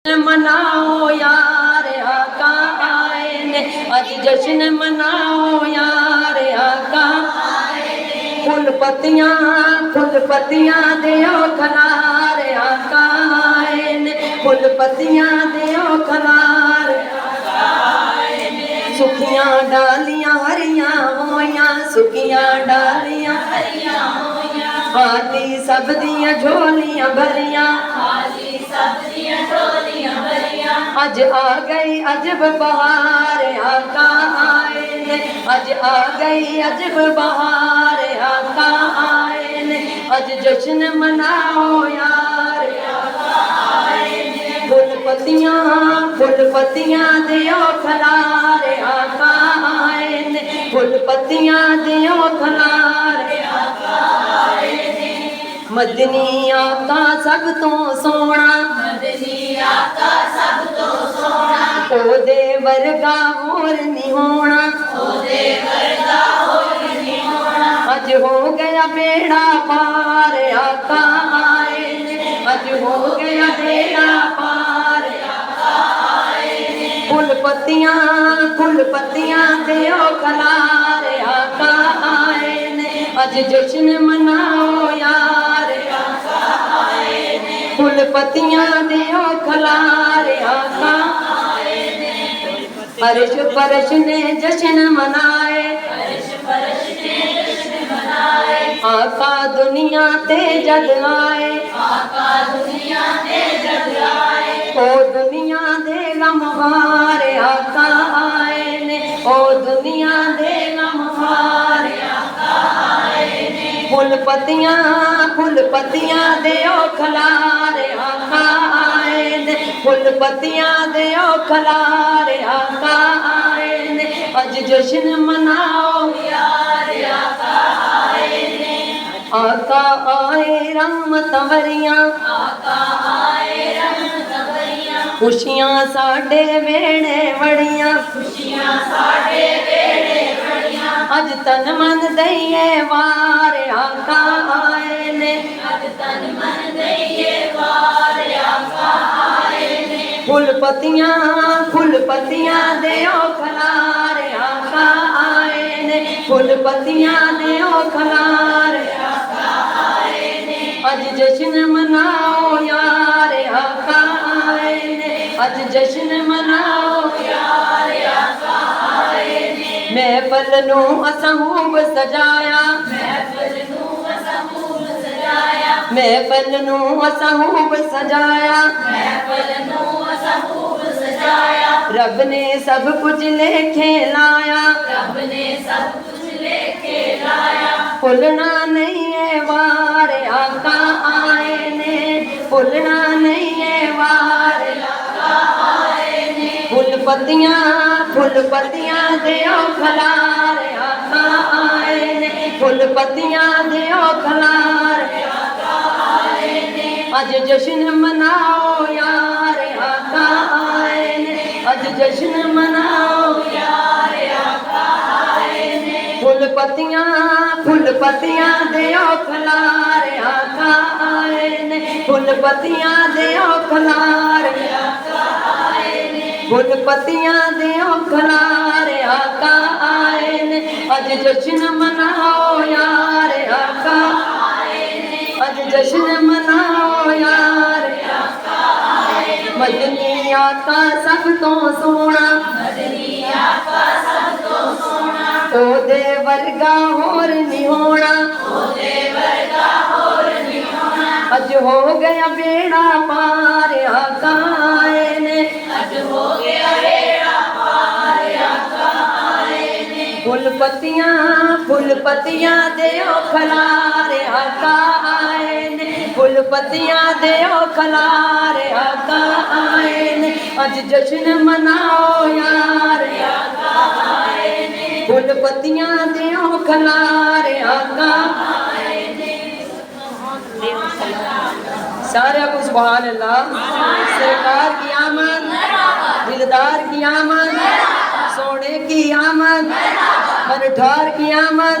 مناؤ یار آقا آئے نے، اج جشن مناؤ یار آقا پھول پتیاں دیو کھلار آقا آئے نے، پھول پتیاں دیو کھلار سکھیاں ڈالیاں ہریاں ہویاں، سکھیاں ڈالیاں ہریاں ہویاں، خالی سب دیاں جھولیاں بھریاں، اج آ گئی عجب بہار آقا آئے نے، اج آ گئی عجب بہار آقا آئے نے، اج جشن مناؤ یار آقا آئے نے، پھول پتیاں دیو کھلار آقا آئے نے، پھول پتیاں دیو کھلار آقا آئے نے، مدنی آقا سب تو سونا، مدنی آقا سب تو سونا، او دے ورگا اور نہیں ہونا، او دے ورگا اور نہیں ہونا، اج ہو گیا بیڑا پار آقا آئے نے، اج ہو گیا بیڑا پار آقا آئے نے، پھول پتیاں دیو کھلار آقا آئے نے، اج جشن مناؤ یار آقا آئے نے، پھول پتیاں دیو کھلار آقا آئے نے، عرش فرش نے جشن منائے، عرش فرش نے جشن منائے، آقا دنیا تے جد آئے، آقا دنیا تے جد آئے، او دنیا دے غمخوار آقا آئے نے، او دنیا دے غمخوار آقا آئے نے، پھول پتیاں دیو کھلار آقا آئے نے، پھول پتیاں دیو کھلار آقا آئے نے، اج جشن مناؤ یار آقا آئے نے، آقا آئے رحمت بھریاں، آقا آئے رحمت بھریاں، خوشیاں ساڈے ویڑے وڑیاں، خوشیاں ساڈے ویڑے وڑیاں، اج تن من دئیے وار آقا آئے نے، اج تن من دئیے وار آقا آئے نے، پھول پتیاں دیو کھلار آقا آئے نے، پھول پتیاں دیو کھلار آقا آئے نے، اج جشن مناؤ یار آقا آئے نے، اج جشن مناؤ یار آقا آئے نے، محفل نوں اساں خوب سجایا، محفل نوں اساں خوب سجایا، محفل نوں اساں خوب سجایا، محفل نوں اساں خوب سجایا، رب نے سب کچھ لکھے لایا، رب نے سب کچھ لکھے لایا، بھولنا نہیں ہے وار آقا آئے نے، بھولنا نہیں ہے وار آقا آئے نے، پھول پتیاں دیو کھلار آقا آئے نے، پھول پتیاں دیو کھلار آقا آئے نے، اج جشن مناؤ یار آقا آئے نے، اج جشن مناؤ یار آقا آئے نے، پھول پتیاں دیو کھلار آقا آئے نے، پھول پتیاں دیو کھلار آقا آئے نے، پھول پتیاں دیو کھلار آقا آئے نے، اج جشن مناؤ یار آقا آئے نے، اج جشن مناؤ یار آقا آئے نے، مدنی آقا سب تو سونا، مدنی آقا سب تو سونا، او دے ورگا اور نہیں ہونا، او دے ورگا اور نہیں ہونا، اج ہو گیا بیڑا پار آقا آئے نے، اج ہو گیا بیڑا پار آقا آئے نے، پھول پتیاں دیو کھلار آقا آئے نے، پھول پتیاں دیو کھلار آقا آئے نے، اج جشن مناؤ یار آقا آئے نے، پھول پتیاں دیو کھلار آقا آئے نے، سارا کچھ سبحان اللہ، سرکار کی آمد، دلدار کی آمد، سونے کی آمد، ہر ٹھار کی آمد،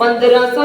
1500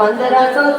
1500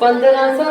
1500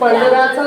1500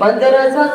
1500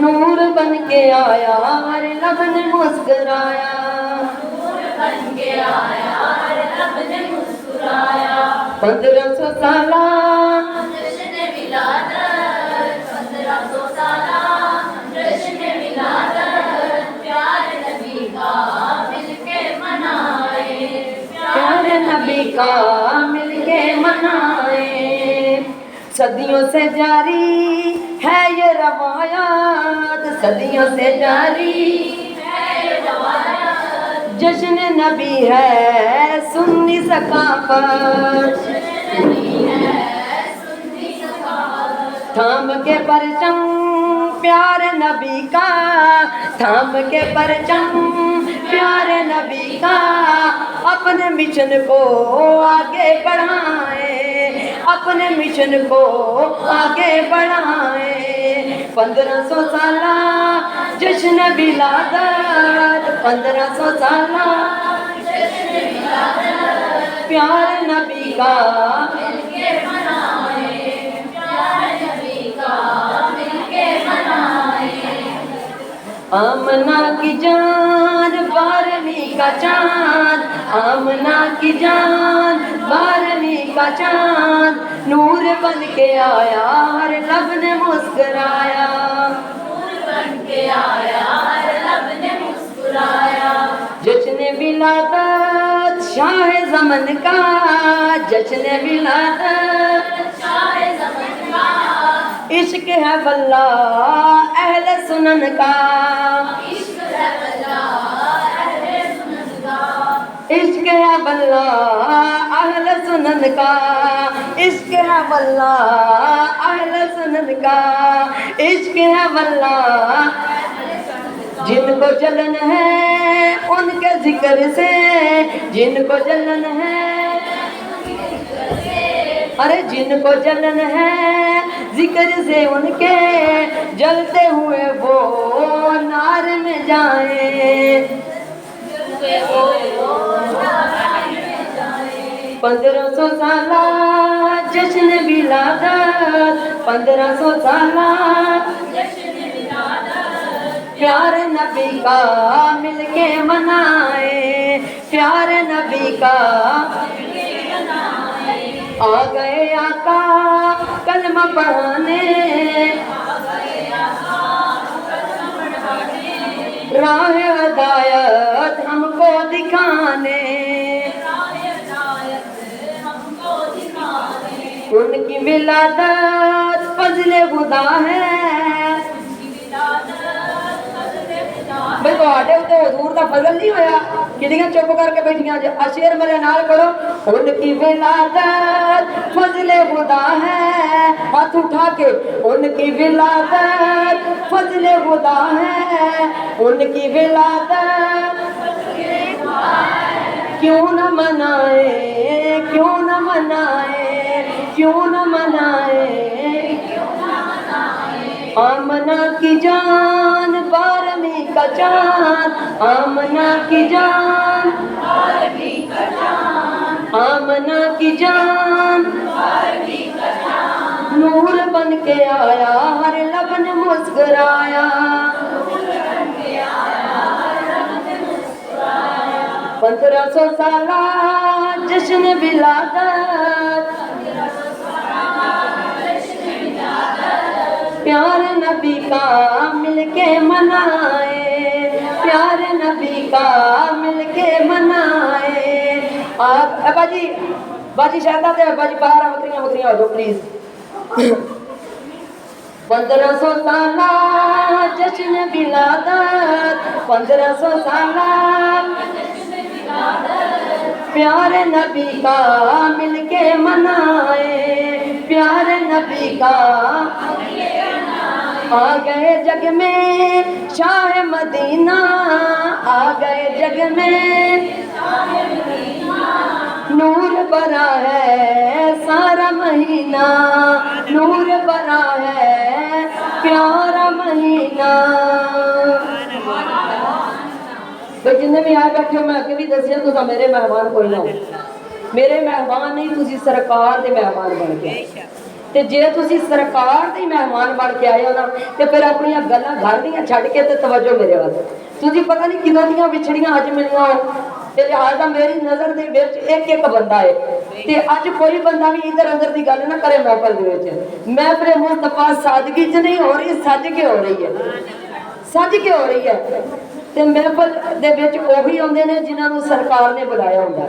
نور بن کے آیا ہر لب نے مسکرایا، نور بن کے آیا ہر لب نے مسکرایا، 1500 سالہ جشن ولادت، 1500 سالہ جشن ولادت، پیارے نبی کا مل کے منائے، پیارے نبی کا مل کے منائے۔ صدیوں سے جاری ہے یہ روایات، صدیوں سے جاری ہے روایت، جشن نبی ہے سنی ثقافت، نبی ہے سنی ثقافت، تھام کے پرچم پیارے نبی کا، تھام کے پرچم پیارے نبی کا، اپنے مشن کو آگے بڑھائیں، اپنے مشن کو آگے بڑھائیں۔ 1500 سالہ جشن ولادت، 1500 سالہ جشن ولادت، پیارے نبی کا مل کے منائے، پیارے نبی کا مل کے منائے، آمنہ کی جان 12ویں کا چاند، آمنہ کی جان 12ویں کا چاند، نور بن کے آیا ہر لب نے مسکرایا، نور بن کے آیا ہر لب نے مسکرایا، جشن ولادت شاہ زمن کا، جشن ولادت شاہ زمن کا، عشق ہے واللہ اہل سنن کا، عشق ہے واللہ اہل سنن کا، عشق ہے واللہ اہل سنن کا، عشق ہے واللہ اہل سنن کا، عشق ہے واللہ۔ جن کو جلن ہے ان کے ذکر سے، جن کو جلن ہے، ارے جن کو جلن ہے ذکر سے ان کے، جلتے ہوئے وہ نار میں جائیں۔ 1500 سالہ جشن ولادت، 1500 سالہ جشن ولادت، پیارے نبی کا مل کے منائے، پیارے نبی کا آ گئے آقا کلمہ پڑھانے، راہ ہدایت ہم کو دکھانے، ان کی ولادت فضل خدا ہے، بھئی تواڈے تے حضور دا فضل نہیں ہویا، کتنیاں چپ کر کے بیٹھیاں جے، اشیر میرے نال کرو، ان کی ولادت فضل خدا ہے، ہاتھ اٹھا کے، ان کی ولادت فضل خدا ہے، ان کی ولادت کیوں نہ منائے، کیوں نہ منائے، کیوں نہ منائے، آمنہ کی جان 12ویں کا چاند، آمنہ کی جان، آمنہ کی جان نور بن کے آیا ہر لب نے مسکرایا، 1500 سالہ جشن ولادت، پیارے نبی کا مل کے منائے، پیارے نبی کا مل کے منائے۔ آپ باجی شہدہ دے باجی پہارا بکریاں بکریاں ہو جو پلیز۔ 1500 سالہ جشن ولادت، 1500 سالہ پیارے نبی کا مل کے منائے، پیارے نبی کا آ گئے جگ میں شاہ مدینہ، آ گئے جگ میں نور برا ہے سارا مہینہ، نور برا ہے پیارا مہینہ۔ تو جنہیں بھی آئے بیٹھے ہو میں اگے بھی دسیا تو میرے مہمان کوئی نہ ہو، میرے مہمان نہیں تسی سرکار دے مہمان بن گئے، ਤੇ ਜੇ ਤੁਸੀਂ ਸਰਕਾਰ ਦੇ ਮਹਿਮਾਨ ਬਣ ਕੇ ਆਏ ਹੋ ਨਾ ਤੇ ਫਿਰ ਆਪਣੀਆਂ ਗੱਲਾਂ ਘਰ ਦੀਆਂ ਛੱਡ ਕੇ ਤੇ ਤਵੱਜੋ ਮੇਰੇ ਵੱਲ। ਤੁਸੀਂ ਪਤਾ ਨਹੀਂ ਕਿਦੋਂ ਦੀਆਂ ਵਿਛੜੀਆਂ ਅੱਜ ਮਿਲੀਆਂ ਹੋ ਤੇ ਲਿਹਾਜ਼ਾ ਮੇਰੀ ਨਜ਼ਰ ਦੇ ਵਿੱਚ ਇੱਕ ਇੱਕ ਬੰਦਾ ਹੈ ਤੇ ਅੱਜ ਕੋਈ ਬੰਦਾ ਵੀ ਇਧਰ ਅੰਦਰ ਦੀ ਗੱਲ ਨਾ ਕਰੇ ਮਹਿਫਲ ਦੇ ਵਿੱਚ। ਮਹਿਫਲ ਮੁਸਤਫਾ ਸਾਦਗੀ ਚ ਨਹੀਂ ਹੋ ਰਹੀ, ਸੱਜ ਕੇ ਹੋ ਰਹੀ ਹੈ, ਸੱਜ ਕੇ ਹੋ ਰਹੀ ਹੈ। ਤੇ ਮਹਿਫਲ ਦੇ ਵਿੱਚ ਉਹੀ ਆਉਂਦੇ ਨੇ ਜਿਨ੍ਹਾਂ ਨੂੰ ਸਰਕਾਰ ਨੇ ਬੁਲਾਇਆ ਹੁੰਦਾ।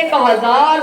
1000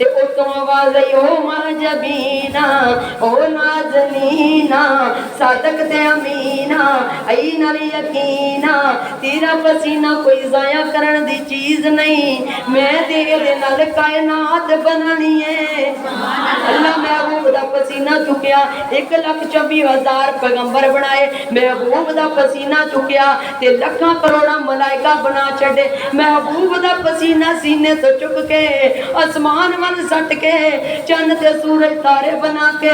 تے اتوں آواز آئی او معجبینا او نازنینا صادق تے امینا ای نال یقینا تیرا پسینہ کوئی ضائع کرن دی چیز نہیں میں تیرے نال کائنات بنانی ہے اللہ محبوب دا پسینہ چکیا 1,24,000 پیغمبر بنائے محبوب دا پسینہ چکیا تے لکھاں کروڑاں ملائکہ بنا چھڑے محبوب دا پسینہ سینے تو چک کے آسمان وال سٹ کے چند تے سورج تارے بنا کے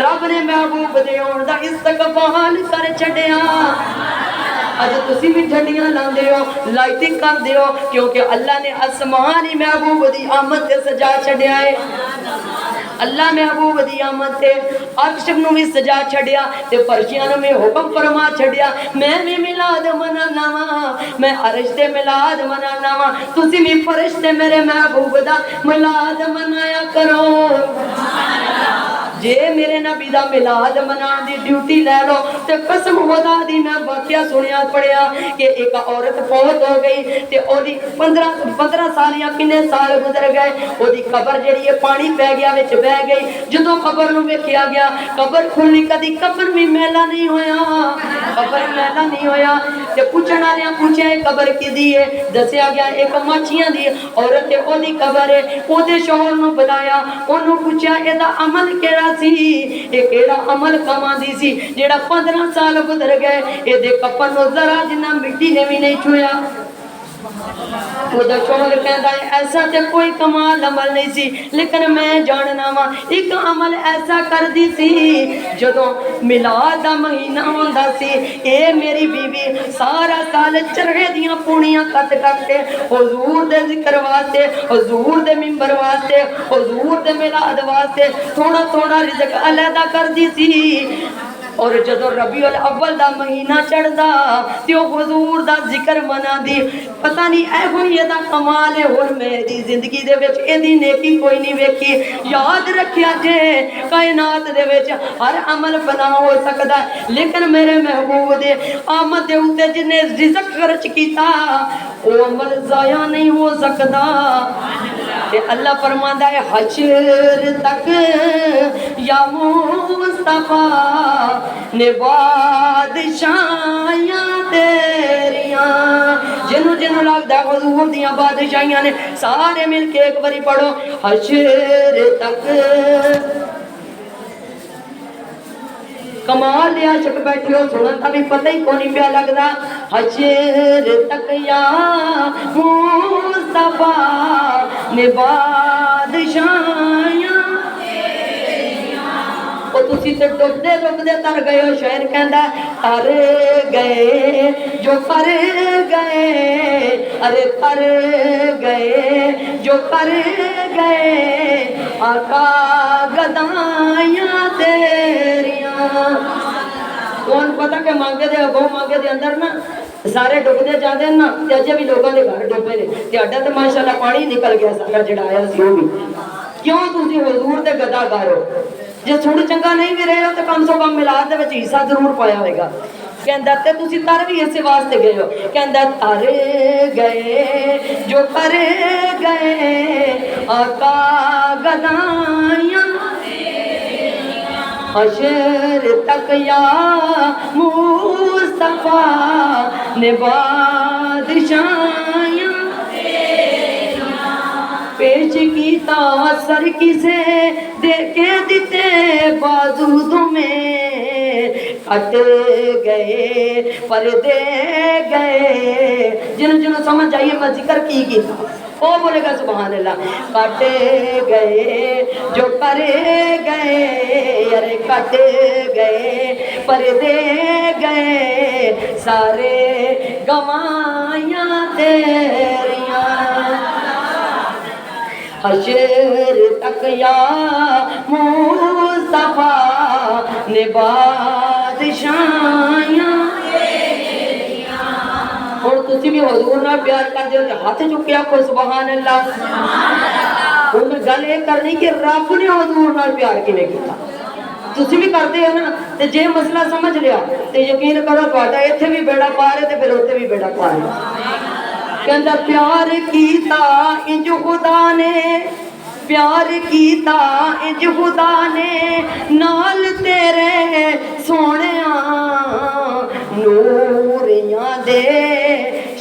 رب نے محبوب دے اون دا استقبال کر چھڈیا اج تسی بھی جھنڈیاں لاندے ہو لائٹنگ کردے ہو کیونکہ اللہ نے آسمان ہی محبوب دی آمد تے سجا چھڈیا ہے اللہ محبوب دی آمد تے عرش نو بھی سجا چھڈیا تے فرشتیاں نو بھی حکم فرما چھڈیا میں بھی میلاد منانا وا میں عرش تے میلاد منانا وا تسی بھی فرشتے میرے محبوب دا میلاد منایا کرو جے میرے نبی دا میلاد منان دی ڈیوٹی لے لو تے قسم خدا دی میں واقعہ سنیا پڑھیا کہ ایک عورت فوت ہو گئی تے او دی 15 سال یا کنے سال گزر گئے او دی قبر جڑی ہے پانی پہ گیا وچ بہ گئی جدوں قبر نو ویکھیا گیا قبر کھلی کدی قبر بھی میلا نہیں ہویا قبر میلا نہیں ہویا تے پوچھن والیاں پوچھیا اے قبر کدی ہے دسیا گیا ایک ماچھیاں دی عورت تے او دی قبر ہے او دے شوہر نو بلایا اونوں پوچھیا اے دا عمل کیڑا سی اے کیڑا عمل کماندی سی جیڑا 15 سال گزر گئے اے دے کفن نو ذرا جنہ مٹی نے بھی نہیں چھویا وہ دا شوہر کہندا ہے ایسا تے کوئی کمال عمل نہیں سی لیکن میں جاننا وا ایک عمل ایسا کر دی سی جدوں میلاد دا مہینہ ہوندا سی اے میری بیوی سارا سال چرگے دیاں پونیاں کٹ کٹ کے حضور دے ذکر واسطے حضور دے منبر واسطے حضور دے میلاد واسطے تھوڑا تھوڑا رزق علیحدہ کر دی سی اور جدو ربیع الاول دا مہینہ چڑھدا تے او حضور دا ذکر منا دی پتہ نہیں اے ہوئی دا کمال ہے ہن میری زندگی دے وچ ایدی نیکی کوئی نہیں ویکھی یاد رکھیا جے کائنات دے وچ ہر عمل فنا ہو سکدا ہے لیکن میرے محبوب دے آمد دے اوتے جن نے رزق خرچ کیتا او عمل ضائع نہیں ہو سکدا تے اللہ فرماندا ہے حشر تک یا مصطفیٰ نے بادشاہیاں تیریاں جنوں جنوں لگدا حضور دیاں بادشاہیاں نے سارے مل کے ایک باری پڑھو حشر تک کمال لیا چک بیٹھی ہو سنن تا بھی پتہ ہی کونی پیا لگدا حشر تک یا مصطفیٰ نے بادشاہیاں اور تسی تے ڈبدے ڈبدے تر گئے ہو شاعر کہندا تر گئے جو کر گئے ارے تر گئے جو کر گئے آقا گدائیاں تیریاں کون پتہ کہ مانگے دے اگوں مانگے دے اندر نا سارے ڈبدے جاندے نا تے اجے بھی لوگاں دے گھر ڈوبے نے تے اڈا تے ماشاءاللہ پانی نکل گیا سارا جڑا آیا سی او بھی کیوں تسی حضور دے گدا گارو جے سن چنگا نہیں بھی رہے ہو تو کم سو کم میلاد دے وچ حصہ ضرور پایا ہوئے گا کہندا تے تسی تر بھی اسی واسطے گئے ہو کہندا تر گئے جو کر گئے آقا گدائیاں حشر تک یا مصطفیٰ نے بادشاہیاں پیش کیتا سر کسے دیکھے دیتے بازو تمہیں کٹ گئے پردے گئے جنہوں سمجھ آئیے میں ذکر کی تھا وہ بولے گا سبحان اللہ کٹ گئے جو کرے گئے ارے کٹ گئے پردے گئے سارے گوائیاں تیریاں حشر تک یا مصطفیٰ نے بادشاہیاں اور تسی بھی حضور نال پیار کر دے ہو ہاتھ چکیا کو سبحان اللہ ہن گل یہ کرنی کہ رب نے حضور نال پیار کیویں کیتا تسی بھی کرتے ہو نا تے جے مسئلہ سمجھ لیا تے یقین کرو تہاڈا ایتھے بھی بیڑا پار ہے تے پھر اوتھے بھی بیڑا پار ہے کہندا پیار کیتا انج خدا نے پیار کیتا انج خدا نے نال تیرے سونیا نوریاں دے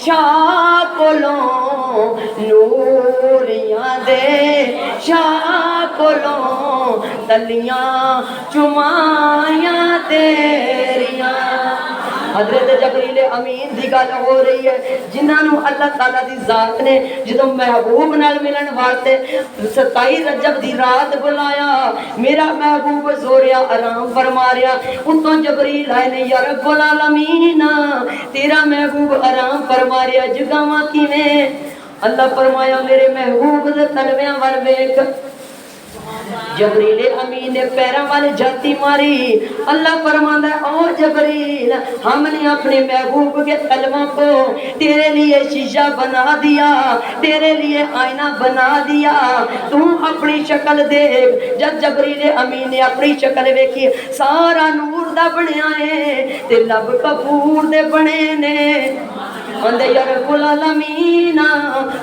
شاہ کولوں نوریاں دے شاہ کولوں تلیاں چمائیاں تیریاں حضرت جبریل امین دی گل ہو رہی ہے جنہاں نو اللہ تعالیٰ دی ذات نے جدوں محبوب نال ملن واسطے 27 رجب دی رات بلایا میرا محبوب زوریا آرام فرما رہا اتوں جبریل آئے نے یا رب العالمین تیرا محبوب آرام فرما رہا جگاواں کیویں اللہ فرمایا میرے محبوب دے تلویاں ول ویکھ جبریل امین نے پیروں والے جاتی ماری اللہ فرماتا ہے او جبریل ہم نے اپنے محبوب کے تلووں کو تیرے لیے شیشہ بنا دیا تیرے لیے آئینہ بنا دیا تو اپنی شکل دیکھ جب جبریل امین نے اپنی شکل ویکھی سارا نور دا بنیا ہے تے لب کپور دے بنے نے اندے یا رب العالمین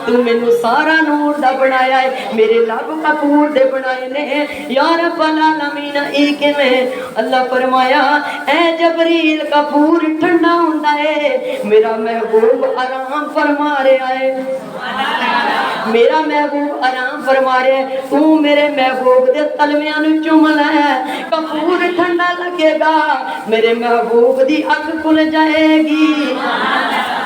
تو مینوں سارا نور دا بنایا ہے میرے لب کپور دے بنائے نے یا رب العالمین ای کیویں اللہ فرمایا اے جبریل کپور ٹھنڈا ہوندا ہے میرا محبوب آرام فرما رہا ہے میرا محبوب آرام فرما رہا ہے تو میرے محبوب دے تلویاں نوں چوم لے کپور ٹھنڈا لگے گا میرے محبوب دی اکھ کھل جائے گی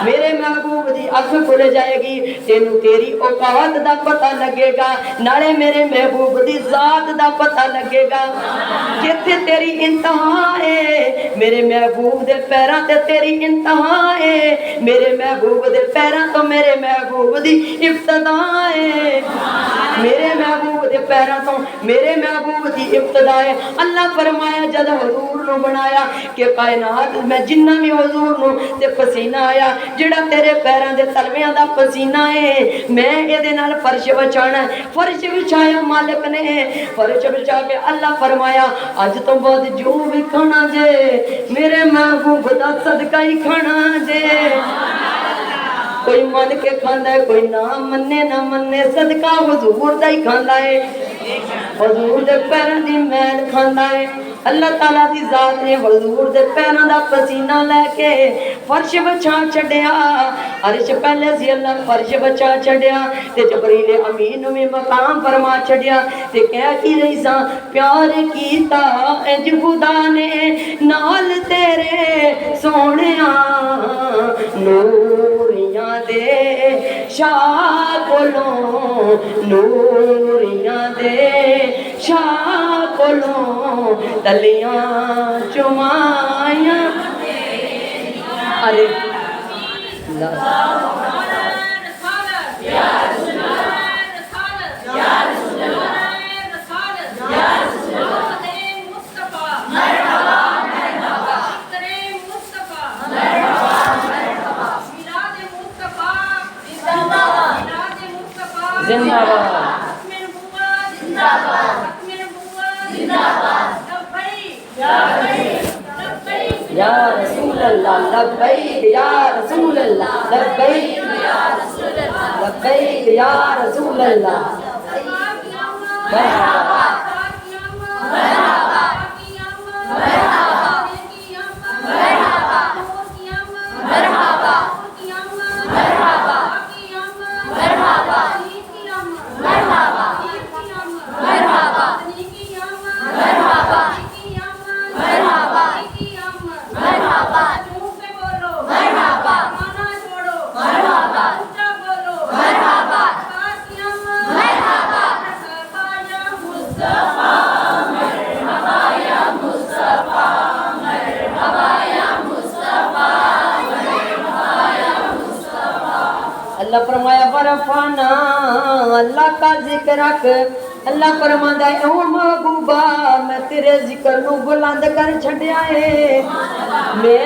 میرے محبوب دی اکھ کھل جائے گی تینوں تیری اوقات دا پتہ لگے گا نالے میرے محبوب دی ذات دا پتہ لگے گا جتھے تیری انتہا ہے میرے محبوب دے پیراں تے تیری انتہا ہے میرے محبوب دے پیراں تو میرے محبوب دی ابتدا ہے میرے محبوب دے پیراں تو میرے محبوب دی ابتدا ہے اللہ فرمایا جد حضور نو بنایا کہ کائنات میں جنہ بھی حضور نو تے پسینہ آیا جڑا تیرے پیراں دے تلویاں دا پسینہ ہے میں اے دے نال فرش بچانا فرش بچایا مالک نے فرش بچا کے اللہ فرمایا اج تو بعد جو بھی کھانا جے میرے محبوب دا صدقہ ہی کھانا جے کوئی من کے کھاندا ہے کوئی نہ منے صدقہ حضور دا ہی کھاندا ہے حضور دے پیراں دی میل کھاندا ہے اللہ تعالیٰ دی ذات نے حضور دے پیراں دا پسینہ لے کے فرش بچا چھڈیا عرش پہلے سی اللہ فرش بچا چھڈیا تے جبریل امین نوں بھی مقام فرما چھڈیا تے کہہ کی رہی سا پیار کیتا انج خدا نے نال تیرے سونیا نوریاں دے شاہ کولوں نوریاں دے شاہ کولوں تلیاں چمائیاں ارے زندہ یا رسول اللہ لبیک یا رسول اللہ لبیک لبیک یا رسول اللہ مرحبا اللہ فرمایا برفانا اللہ کا ذکر رکھ اللہ فرماتا ہے او محبوبہ میں تیرے ذکر نو بلند کر چھڈیا ہے میں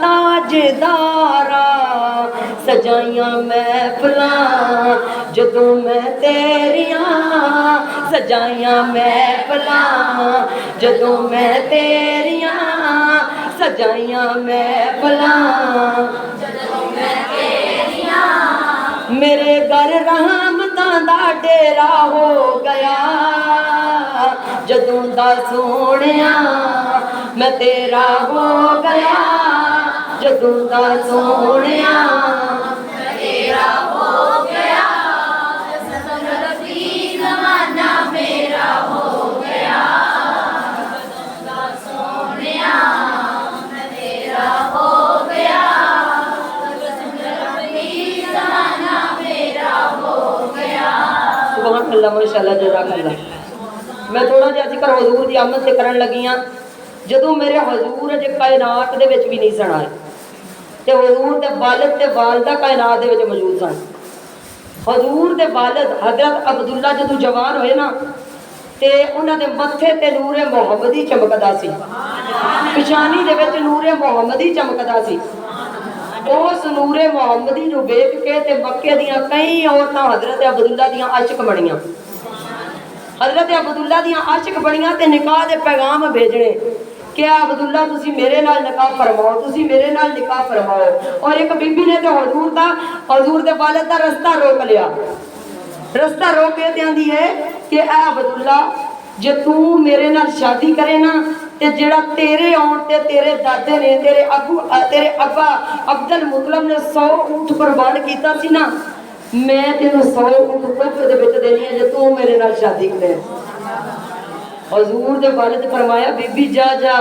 تاجدارا سجائیاں محفلاں جدوں میں تیریاں سجائیاں محفلاں جدوں میں تیریاں سجائیاں محفلاں میرے گھر رحمتاں دا ڈیرا ہو گیا جدوں دا سونیا میں تیرا ہو گیا جدوں دا سونیا میں تیرا ہو گیا زمانہ میرا ہو گیا سونیا میں تیرا ہو گیا زمانہ میرا ہو گیا سبحان اللہ ماشاءاللہ جزاک اللہ میں تھوڑا جہا ذکر حضور دی آمد سے کرن لگی ہاں جدوں میرے حضور اجے کائنات دے وچ بھی نہیں سن آئے تے حضور دے والد تے والدہ کائنات دے وچ موجود سن حضور دے والد حضرت عبداللہ جدوں جوان ہوئے نا تے انہاں دے متھے تے نور محمدی چمکدا سی پیشانی دے وچ نور محمدی چمکدا سی اس نور محمدی نو ویکھ کے تے مکے دیاں کئی عورتاں حضرت عبداللہ دیاں عاشق بنیاں حضرت عبداللہ دیاں عاشق بنیاں تے نکاح دے پیغام بھیجنے کہ عبداللہ تسی میرے نال نکاح فرماؤ تسی میرے نال نکاح فرماؤ اور ایک بی بی نے تے حضور دے والد دا رستہ روک لیا رستہ روک کے تے آندی ہے کہ اے عبداللہ جے تو میرے نال شادی کرے نا تے جڑا تیرے آن تے تیرے دادے نے تیرے ابا عبد المطلب نے 100 اونٹ قربان کیتا سی نا میں تینوں 100 اونٹ تحفے دے وچ دینی ہے جے تو میرے نال شادی کرے حضور دے والد فرمایا بی بی جا جا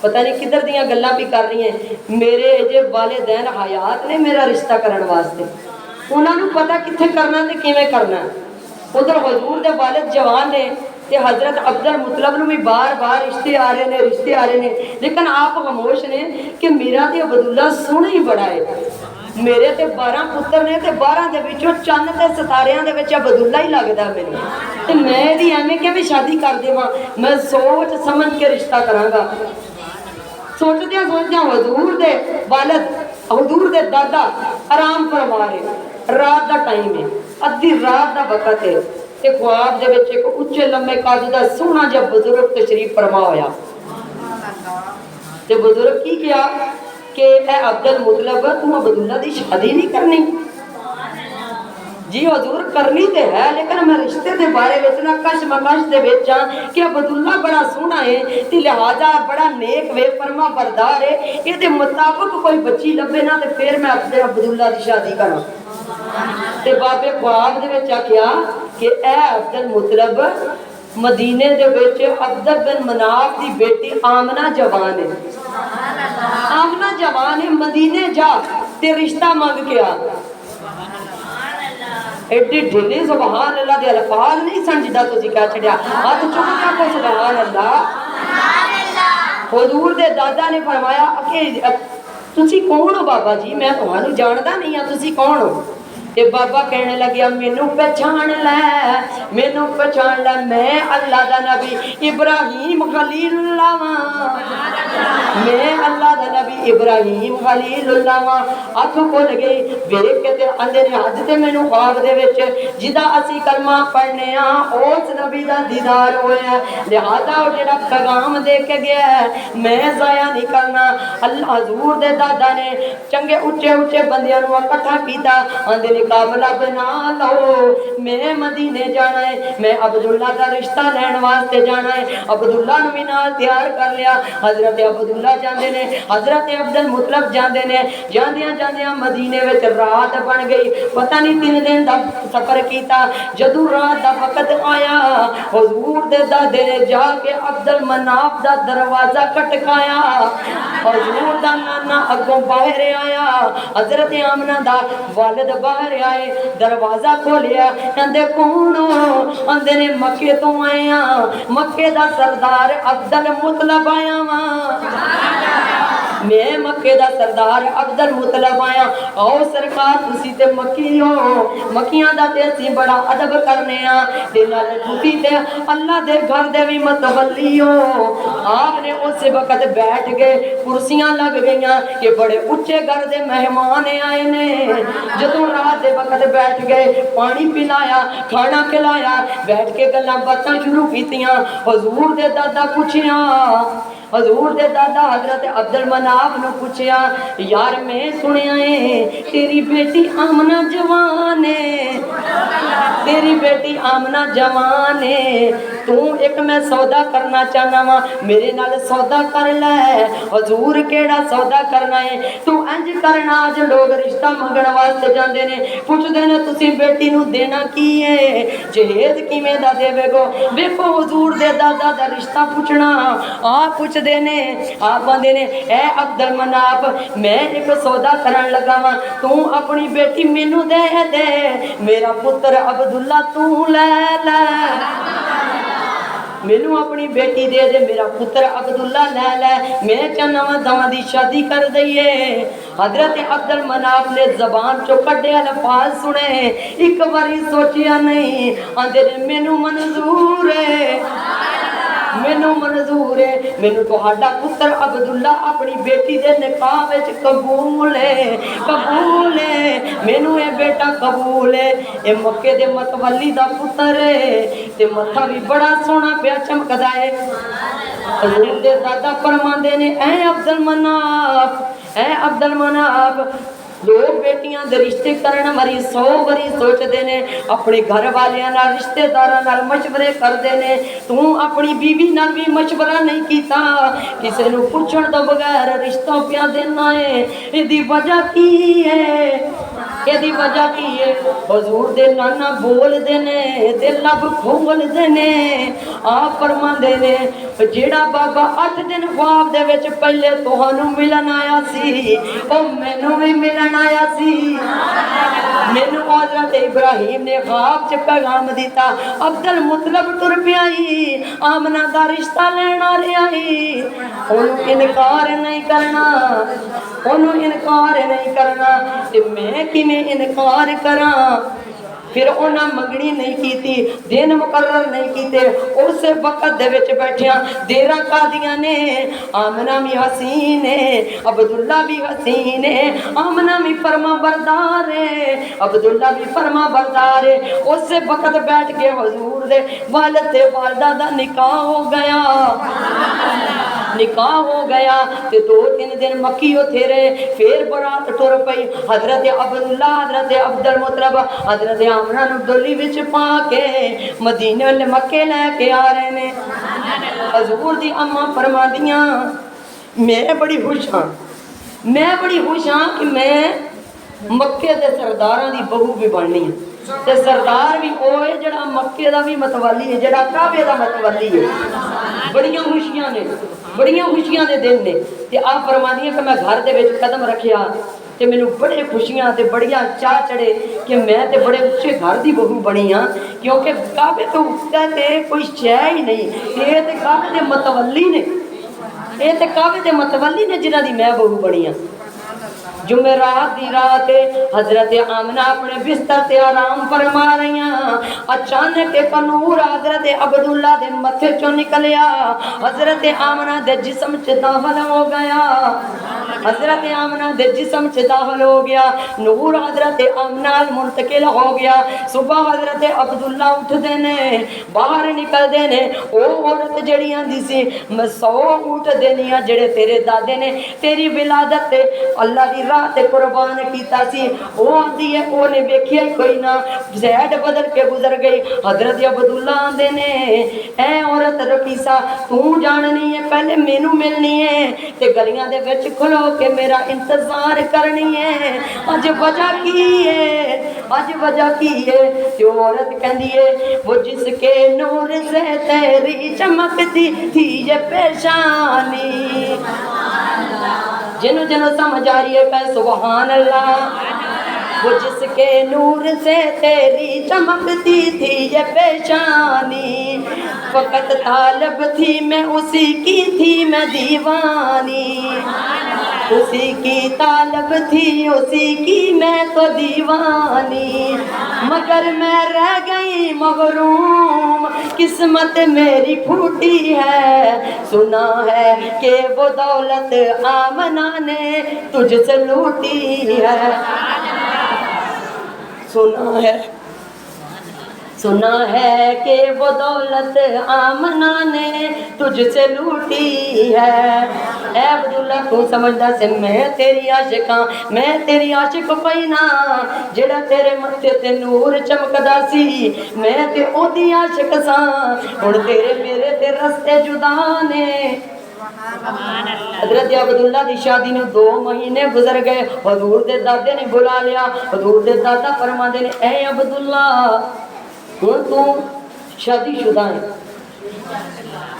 پتہ نہیں کدھر دیاں گلاں بھی کر رہی ہیں میرے جے والدین حیات نے میرا رشتہ کرن واسطے انہاں نوں پتہ کتھے کرنا تے کیویں کرنا ادھر حضور دے والد جوان نے تے حضرت عبد المطلب نوں بھی بار بار رشتے آ رہے نے لیکن آپ خاموش نے کہ میرا تے عبداللہ سونا ہی بڑا ہے میرے تے 12 پتر نے تے 12 دے وچوں چند تے ستاریاں دے وچ عبداللہ ہی لگدا میرے تے میں دی ایویں کیویں شادی کر دیواں میں سوچ سمجھ کے رشتہ کراں گا سوچدیاں حضور دے والد حضور دے دادا آرام فرما رہے رات دا ٹائم ہے ادھی رات دا وقت ہے تے خواب دے وچ ایک اونچے لمبے قد دا سونا جہا بزرگ تشریف فرما ہویا تے بزرگ کی کیا کہ اے عبد المطلب تم عبداللہ دی شادی نہیں کرنی جی حضور کرنی تے ہے لیکن میں رشتے دے بارے وچ نہ کشمکش دے وچ ہاں کہ عبداللہ بڑا سونا ہے تے لہذا بڑا نیک وے فرما بردار ہے اے دے مطابق کوئی بچی لبے نا تے پھر میں اپنے عبداللہ دی شادی کراں تے بابے خواب دے وچ آکھیا کہ اے عبد المطلب مدینے دے وچ عبد بن مناف دی بیٹی آمنہ جوان ہے آمنہ جوان ہے مدینے جا تے رشتہ مانگ کے آ ایڈی ڈھیلی سبحان اللہ دے الفاظ نہیں سمجھدا تسی کیا چھڑیا ہاتھ چک کے کو سبحان اللہ حضور دے دادا نے فرمایا کہ تسی کون ہو بابا جی میں تمہانوں جاندا نہیں ہاں تسی کون ہو تے بابا کہنے لگیا مینوں پہچان لے میں اللہ دا نبی ابراہیم خلیل اللہ میں اللہ دا نبی ابراہیم خلیل اللہ اکھ کھل گئی ویکھ کے تے اندے نے اج تے مینوں خواب دے وچ جدا اسی کلمہ پڑھنے ہاں اس نبی دا دیدار ہویا لہذا او جڑا پیغام دے کے گیا ہے میں ضائع نہیں کرنا اللہ حضور دے دادا نے چنگے اونچے بندیاں نوں اکٹھا کیتا اندے قابلہ بنا لو میں مدینے جانا ہے میں عبداللہ کا رشتہ لین واسطے جانا ہے عبداللہ نو بھی نال تیار کر لیا حضرت عبداللہ جاندے نے حضرت عبد المطلب جاندے نے جاندیاں مدینے وچ رات بن گئی پتہ نہیں 3 دن دا سفر کیتا جدوں رات دا وقت آیا حضور دے دادے نے جا کے عبد المناف دا دروازہ کٹکایا حضور دا نانا اگوں باہر آیا حضرت آمنہ دا والد باہر آئے دروازہ کھولیا اندے کون اندے نے مکے تو آئے مکے دا سردار عبد المطلب آیا میں مکے دا سردار عبدل مطلب آیا او سرکار تسی تے مکی ہو مکیاں دا تے اسی بڑا ادب کرنے ہاں تے نال تسی تے اللہ دے گھر دے وی متولی ہو آپ نے اس وقت بیٹھ گئے کرسیاں لگ گئیاں کہ بڑے اونچے گھر دے مہمان آئے نے جدوں رات دے وقت بیٹھ گئے پانی پلایا کھانا کھلایا بیٹھ کے گلاں باتاں شروع کیتیاں حضور دے دادا پوچھیا حضور دے دادا حضرت عبد المناف نو پوچھیا یار میں سنیا ہے تیری بیٹی آمنہ جوان ہے تیری بیٹی آمنہ جوان ہے تو ایک میں سودا کرنا چاہنا وا میرے نال سودا کر لے حضور کیڑا سودا کرنا ہے تو انج کرنا جو لوگ رشتہ منگن واسطے جاندے نے پوچھدے نے تسی بیٹی نو دینا کی ہے جہیز کیویں دا دیوے گو ویکھو حضور دے دادا دا رشتہ پوچھنا آپ پوچھدے نے آپ آندے نے اے عبد المناف میں ایک سودا کرن لگا وا تو اپنی بیٹی مینوں دے دے میرا پتر عبداللہ تو لے لے مینوں اپنی بیٹی دے دے میرا پتر عبداللہ لے لے میں چاہنا وا دواں دی شادی کر دئیے حضرت عبد المناف نے زبان چو کڈے الفاظ سنے ایک باری سوچیا نہیں آندے نے مینوں منظور ہے مینوں منظور ہے مینوں تہاڈا پتر عبداللہ اپنی بیٹی دے نکاح وچ قبول ہے مینوں اے بیٹا قبول ہے اے مکے دے متولی دا پتر ہے تے متھا بھی بڑا سونا پیا چمکدا ہے حضور دے دادا فرماندے نے اے عبد المناف لوگ بیٹیاں دے رشتے کرن واری 100 واری سوچدے نے اپنے گھر والیاں نال رشتے داراں نال مشورے کردے نے تو اپنی بیوی نال بھی مشورہ نہیں کیتا کسے نو پوچھن تو بغیر رشتہ پیا دینا ہے ایدی وجہ کی ہے حضور دے نانا بول دے نے تے لب کھول دے نے آپ فرماندے نے جیڑا بابا 8 دن خواب دے وچ پہلے تہانوں ملن آیا سی او مینوں بھی ملن آیا سی مینوں حضرت ابراہیم نے خواب چ پیغام دیتا عبد المطلب ٹر پیا آمنہ دا رشتہ لینا رہیا اونوں انکار نہیں کرنا تے میں کیویں انکار کراں پھر انہاں منگنی نہیں کیتی دن مقرر نہیں کیتے اس وقت دے وچ بیٹھیاں دیراں قاضیاں نے آمنہ بھی حسین ہے عبداللہ بھی حسین ہے آمنہ بھی فرما بردار ہے عبداللہ بھی فرما بردار ہے اس وقت بیٹھ کے حضور دے والد تے والدہ دا نکاح ہو گیا تے 2-3 دن مکی ہوتے رہے پھر برات ٹر پئی حضرت عبداللہ حضرت عبد المطلب حضرت آمنہ نو ڈولی وچ پا کے مدینے والے مکے لے کے آ رہے نے حضور دی اماں فرماندیاں میں بڑی خوش ہاں کہ میں مکے دے سرداراں دی بہو بھی بننی ہے تے سردار بھی اوے جڑا مکے دا بھی متولی ہے جڑا کعبے دا متولی ہے بڑیاں خوشیاں دے دن نے تے آپ فرماندیاں کہ میں گھر دے وچ قدم رکھیا تے مینوں بڑے خوشیاں تے بڑیاں چاہ چڑے کہ میں تے بڑے اونچے گھر دی بہو بنی ہاں کیونکہ کعبے تو اوپر تے کوئی شے ہی نہیں تے تے کعبے دے متولی نے جنہاں دی میں بہو بنی ہاں جمعرات دی رات حضرت آمنہ اپنے بستر تے آرام فرما رہیاں اچانک ایک نور حضرت عبداللہ دے متھے چوں نکلیا حضرت آمنہ دے جسم چ داخل ہو گیا نور حضرت آمنہ منتقل ہو گیا صبح حضرت عبداللہ اٹھ دے نے باہر نکل دے نے او عورت جڑیاں دی سی میں 100 اٹھ دینیاں جڑے تیرے دادے نے تیری ولادت تے اللہ دی راہ تے قربان کیتا سی او آندی ہے او نے ویکھیا کوئی نہ زید بدل کے گزر گئی حضرت عبداللہ آندے نے اے عورت رقیصہ تو جاننی ہے پہلے مینوں ملنی ہے تے گلیاں دے وچ کھلو کے میرا انتظار کرنی ہے اج وجہ کی ہے تے عورت کہندی ہے وہ جس کے نور سے تیری چمکتی تھی یہ پیشانی جنو سمجھ آ رہی ہے کہ سبحان اللہ وہ جس کے نور سے تیری چمکتی تھی یہ پیشانی، فقط طالب تھی میں اسی کی تھی میں دیوانی، اسی کی طالب تھی اسی کی میں تو دیوانی، مگر میں رہ گئی محروم قسمت میری پھوٹی ہے، سنا ہے کہ وہ دولت آمنہ نے تجھ سے لوٹی ہے، سنا ہے کہ وہ دولت آمنہ نے تجھ سے لوٹی ہے، اے عبداللہ تو سمجھدا سے میں تیری عاشق ہاں، میں تیری عاشق پینا، جڑا تیرے متھے تے نور چمکدا سی میں تے او دی عاشق ساں، ہن تیرے میرے تے رستے جدا نے۔ حضرت عبداللہ دی شادی نے 2 مہینے گزر گئے، حضور دے دادے نے بلا لیا، حضور دے دادا فرماندے نے اے عبداللہ ہن تو شادی شدہ ہے،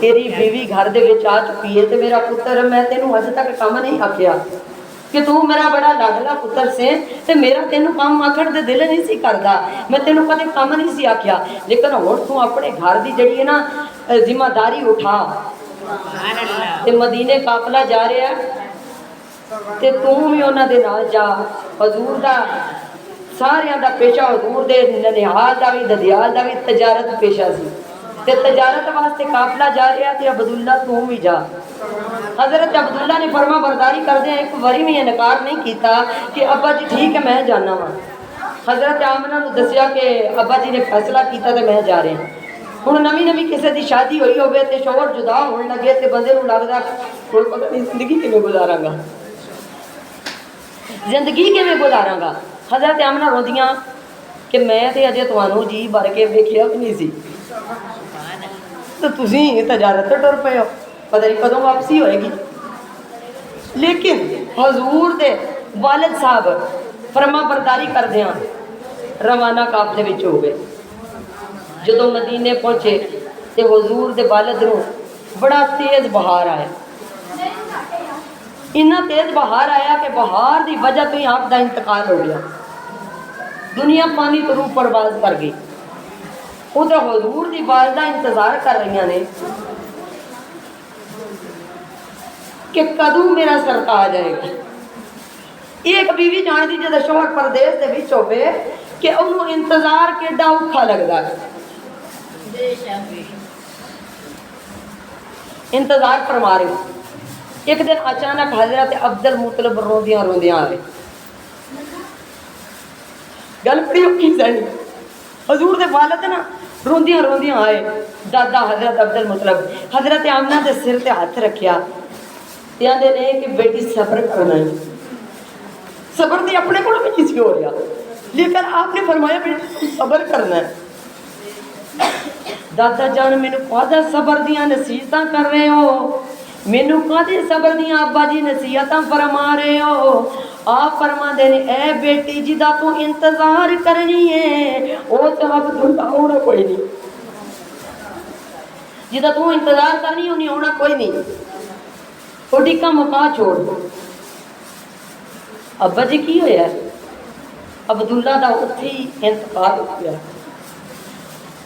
تیری بیوی گھر دے وچ آ چکی ہے تے میرا پتر میں تینوں اج تک کم نہیں آکھیا کہ تو میرا بڑا لاڈلا پتر سے تے میرا تینوں کام آکھن دے دل نہیں سی کردا، میں تینوں کدے کم نہیں سی آکھیا، لیکن ہن تو اپنے گھر دی جڑی ہے نا ذمہ داری اٹھا تے مدینے قافلہ جا رہا ہے تے تو بھی انہاں دے نال جا، حضور دا ساریاں دا پیشہ حضور دے ننیال دا بھی ددیال دا بھی تجارت پیشہ سی تے تجارت واسطے قافلہ جا رہا تے عبداللہ تو بھی جا۔ حضرت عبداللہ نے فرما برداری کردے ایک واری بھی انکار نہیں کیتا کہ ابا جی ٹھیک ہے میں جانا وا، حضرت آمنہ نو دسیا کہ ابا جی نے فیصلہ کیتا تے میں جا رہے ہیں۔ ہن نویں کسی دی شادی ہوئی ہوے تے شوہر جدا ہون لگے تے بندے نو لگدا ہن پتہ نہیں زندگی کیویں گزاراں گا، زندگی کیویں گزاراں گا۔ حضرت آمنہ روندیاں کہ میں تے اجے تانوں جی بھر کے ویکھیا بھی نہیں سی تو تسی تجارت تے ٹر پئے ہو، پتہ نہیں کدوں واپسی ہوئے گی۔ لیکن حضور دے والد صاحب فرما برداری کردیاں روانہ قافلے وچ ہو گئے، جدوں مدینے پہنچے تے حضور دے والد نو بڑا تیز بہار آیا، اتنا تیز بہار آیا کہ بہار دی وجہ تو ہی آپ دا انتقال ہو گیا، دنیا پانی تو روح پرواز کر گئی۔ ادھر حضور دی والدہ انتظار کر رہی نے کہ کدوں میرا سرتا آ جائے گا۔ ایک بیوی جان دی جدوں شوہر پردیس دے وچ ہوے کہ انہوں انتظار کیڈا اوکھا لگدا ہے، انتظار فرما رہے ہو۔ ایک دن اچانک حضرت عبد المطلب روندیاں روندیاں آئے، گل بڑی اوکھی سنی، حضور دے والد نا روندیاں روندیاں آئے، دادا حضرت عبد المطلب حضرت آمنہ دے سر تے ہاتھ رکھیا تے آندے نے کہ بیٹی صبر کرنا ہے، صبر تے اپنے کول بھی نہیں سی ہو رہا، لیکن آپ نے فرمایا بیٹی صبر کرنا ہے۔ دادا جان مینوں کہدا صبر دیاں نصیحتاں کر رہے ہو، مینوں کہدے صبر دیاں ابا جی نصیحتاں فرما رہے ہو؟ آپ فرما دے نے اے بیٹی جدا تو انتظار کرنی ہے او تے عبداللہ ہونا کوئی نہیں، جدا تو انتظار کرنی ہونی ہونا کوئی نہیں، تھوڑی کا مکا چھوڑ دو۔ ابا جی کی ہویا ہے؟ عبداللہ دا اتھی انتقال ہو گیا،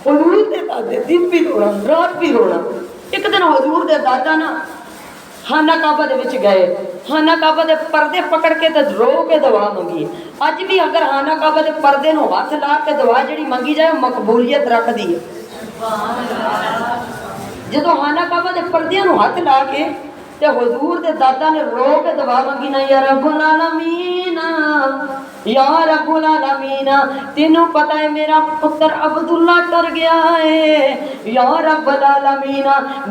حضور دے دادے دن بھی رونا رات بھی رونا۔ ایک دن حضور دے دادا نا خانہ کعبہ دے وچ گئے، خانہ کعبہ دے پردے پکڑ کے تے رو کے دعا منگی۔ اج بھی اگر خانہ کعبہ دے پردے نو ہاتھ لا کے دعا جڑی منگی جائے مقبولیت رکھدی ہے۔ جدوں خانہ کعبہ دے پردے نو ہاتھ لا کے تے حضور دے دادا نے رو کے دعا منگی نا یا رب العالمین یا رب العالمین تینوں پتہ ہے میرا پتر عبداللہ ٹر گیا ہے، یا رب العالمین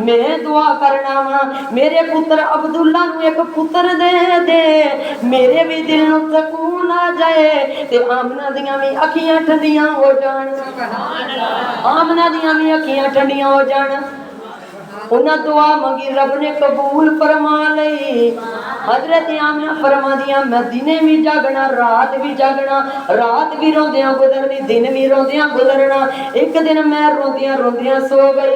میں دعا کرنا وا میرے پتر عبداللہ نو ایک پتر دے دے، میرے بھی دل نو سکون آ جائے تے آمنہ دیاں بھی اکھیاں ٹھنڈیاں ہو جان، آمنہ دیاں بھی اکھیاں ٹھنڈیاں ہو جان۔ انہاں دعا منگی، رب نے قبول فرما لئی۔ حضرت آمنہ فرما دیا میں دنے بھی جاگنا رات بھی جاگنا، رات بھی روندیاں گزرنی دن بھی روندیاں گزرنا۔ ایک دن میں روندیاں روندیاں سو گئی،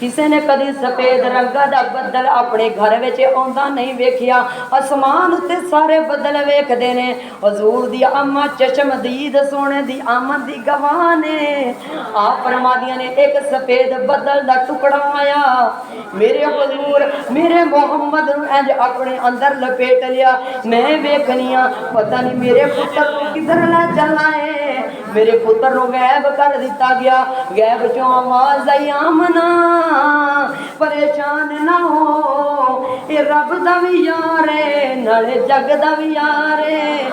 ਕਿਸੇ ਨੇ ਕਦੀ ਸਫੇਦ ਰੰਗਾਂ ਦਾ ਬੱਦਲ ਆਪਣੇ ਘਰ ਵਿੱਚ ਆਉਂਦਾ ਨਹੀਂ ਵੇਖਿਆ। ਅਸਮਾਨ ਉੱਤੇ ਸਾਰੇ ਬੱਦਲ ਵੇਖਦੇ ਨੇ। ਹਜ਼ੂਰ ਦੀ ਅਮਾ ਚਸ਼ਮਦੀਦ ਸੋਹਣੇ ਦੀ ਆਮਦ ਦੀ ਗਵਾਹ ਨੇ। ਆਪ ਫਰਮਾਦੀਆਂ ਨੇ ਇੱਕ ਸਫੇਦ ਬੱਦਲ ਦਾ ਟੁਕੜਾ ਆਇਆ, ਮੇਰੇ ਹਜ਼ੂਰ ਮੇਰੇ ਮੁਹੰਮਦ ਨੂੰ ਇੰਜ ਆਪਣੇ ਅੰਦਰ ਲਪੇਟ ਲਿਆ। ਮੈਂ ਵੇਖਨੀ ਆ ਪਤਾ ਨਹੀਂ ਮੇਰੇ ਪੁੱਤਰ ਨੂੰ ਕਿੱਧਰ ਲੈ ਚੱਲਾ ਏ। ਮੇਰੇ ਪੁੱਤਰ ਨੂੰ ਗਾਇਬ ਕਰ ਦਿੱਤਾ ਗਿਆ। ਗਾਇਬ ਚੋਂ ਆਵਾਜ਼ ਆਈ, ਆਮਨਾ ਪਰੇਸ਼ਾਨ ਨਾ ਹੋ, ਇਹ ਰੱਬ ਦਾ ਵੀ ਯਾਰ ਏ ਨਾਲੇ ਜੱਗ ਦਾ ਵੀ ਯਾਰ ਏ।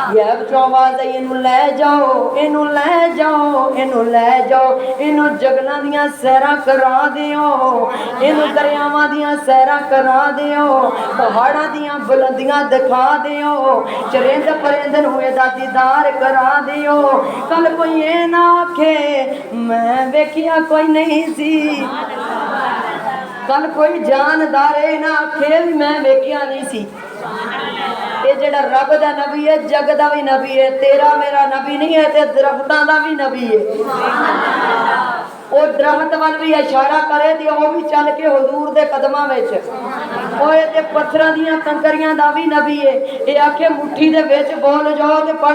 ਗਾਇਬ ਚੋਂ ਆਵਾਜ਼ ਆਈ, ਇਹਨੂੰ ਲੈ ਜਾਓ, ਇਹਨੂੰ ਲੈ ਜਾਓ, ਇਹਨੂੰ ਲੈ ਜਾਓ, ਇਹਨੂੰ ਜਗਲਾਂ ਦੀਆਂ ਸੈਰਾਂ ਕਰਾ ਦਿਓ, ਇਹਨੂੰ ਦਰਿਆਵਾਂ ਦੀਆਂ ਸੈਰਾਂ ਕਰਾ ਦਿਓ, ਪਹਾੜਾਂ ਦੀਆਂ ਬੁਲੰਦੀਆਂ ਦਿਖਾ ਦਿਓ, ਚਰਿੰਦ ਪਰਿੰਦ ਨੂੰ ਇਹਦਾ ਦੀਦਾਰ ਕਰਾ ਦਿਓ। ਕੱਲ ਕੋਈ ਇਹ ਨਾ ਆਖੇ ਮੈਂ ਵੇਖਿਆ ਕੋਈ ਨਹੀਂ ਸੀ, ਕੱਲ ਕੋਈ ਜਾਨਦਾਰ ਇਹ ਨਾ ਆਖੇ ਵੀ ਮੈਂ ਵੇਖਿਆ ਨਹੀਂ ਸੀ। ਇਹ ਜਿਹੜਾ ਰੱਬ ਦਾ ਨਬੀ ਹੈ ਜਗ ਦਾ ਵੀ ਨਬੀ ਹੈ, ਤੇਰਾ ਮੇਰਾ ਨਬੀ ਨਹੀਂ ਹੈ, ਤੇ ਦਰਖਤਾਂ ਦਾ ਵੀ ਨਬੀ ਹੈ। ਉਹ ਦਰਖਤ ਵੱਲ ਵੀ ਇਸ਼ਾਰਾ ਕਰੇ ਤੇ ਉਹ ਵੀ ਚੱਲ ਕੇ ਹਜ਼ੂਰ ਦੇ ਕਦਮਾਂ ਵਿੱਚ। ਉਹ ਤੇ ਪੱਥਰਾਂ ਦੀਆਂ ਕੰਕਰੀਆਂ ਦਾ ਵੀ ਨਬੀ ਹੈ। ਇਹ ਆਖੇ ਮੁੱਠੀ ਦੇ ਵਿੱਚ ਬੋਲ ਜਾਓ ਤੇ ਪੜ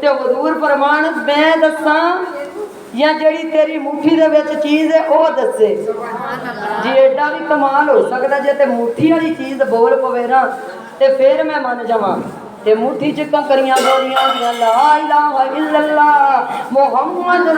ਤੇ ਹਜ਼ੂਰ ਫਰਮਾਨ ਮੈਂ ਦੱਸਾਂ ਜਾਂ ਜਿਹੜੀ ਤੇਰੀ ਮੁੱਠੀ ਦੇ ਵਿੱਚ ਚੀਜ਼ ਹੈ ਉਹ ਦੱਸੇ। ਜੀ ਐਡਾ ਵੀ ਕਮਾਲ ਹੋ ਸਕਦਾ ਜੇ ਤੇ ਮੁੱਠੀ ਵਾਲੀ ਚੀਜ਼ ਬੋਲ ਪਵੇ ਨਾ ਤੇ ਫਿਰ ਮੈਂ ਮੰਨ ਜਾਵਾਂ। ਤੇ ਮੁੱਠੀ ਚ ਕੰਕਰੀਆਂ ਬੋਲੀਆਂ ਦੀਆਂ ਲਾ ਇਲਾਹਾ ਇਲੱਲਾਹ ਮੁਹੰਮਦ